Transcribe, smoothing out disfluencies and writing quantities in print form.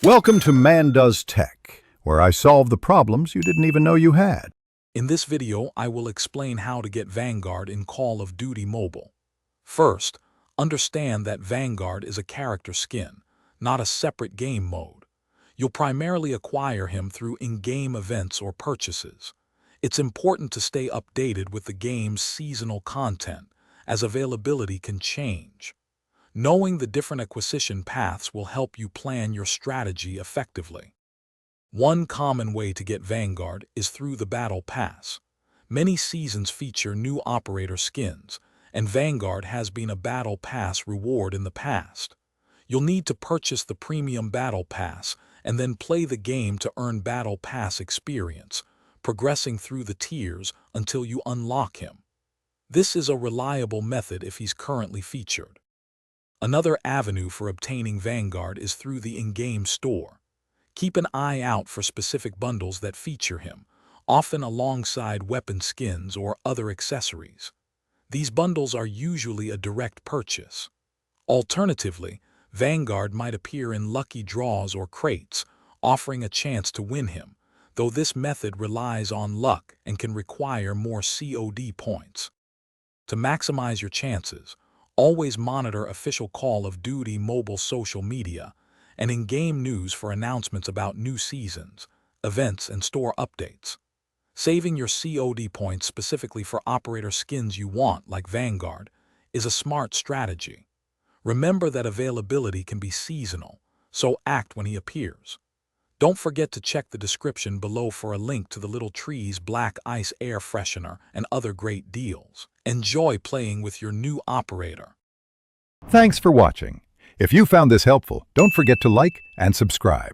Welcome to Man Does Tech, where I solve the problems you didn't even know you had. In this video, I will explain how to get Vanguard in Call of Duty Mobile. First, understand that Vanguard is a character skin, not a separate game mode. You'll primarily acquire him through in-game events or purchases. It's important to stay updated with the game's seasonal content, as availability can change. Knowing the different acquisition paths will help you plan your strategy effectively. One common way to get Vanguard is through the Battle Pass. Many seasons feature new operator skins, and Vanguard has been a Battle Pass reward in the past. You'll need to purchase the Premium Battle Pass and then play the game to earn Battle Pass experience, progressing through the tiers until you unlock him. This is a reliable method if he's currently featured. Another avenue for obtaining Vanguard is through the in-game store. Keep an eye out for specific bundles that feature him, often alongside weapon skins or other accessories. These bundles are usually a direct purchase. Alternatively, Vanguard might appear in lucky draws or crates, offering a chance to win him, though this method relies on luck and can require more COD points. To maximize your chances, always monitor official Call of Duty mobile social media and in-game news for announcements about new seasons, events, and store updates. Saving your COD points specifically for operator skins you want, like Vanguard, is a smart strategy. Remember that availability can be seasonal, so act when he appears. Don't forget to check the description below for a link to the Little Trees Black Ice Air Freshener and other great deals. Enjoy playing with your new operator. Thanks for watching. If you found this helpful, don't forget to like and subscribe.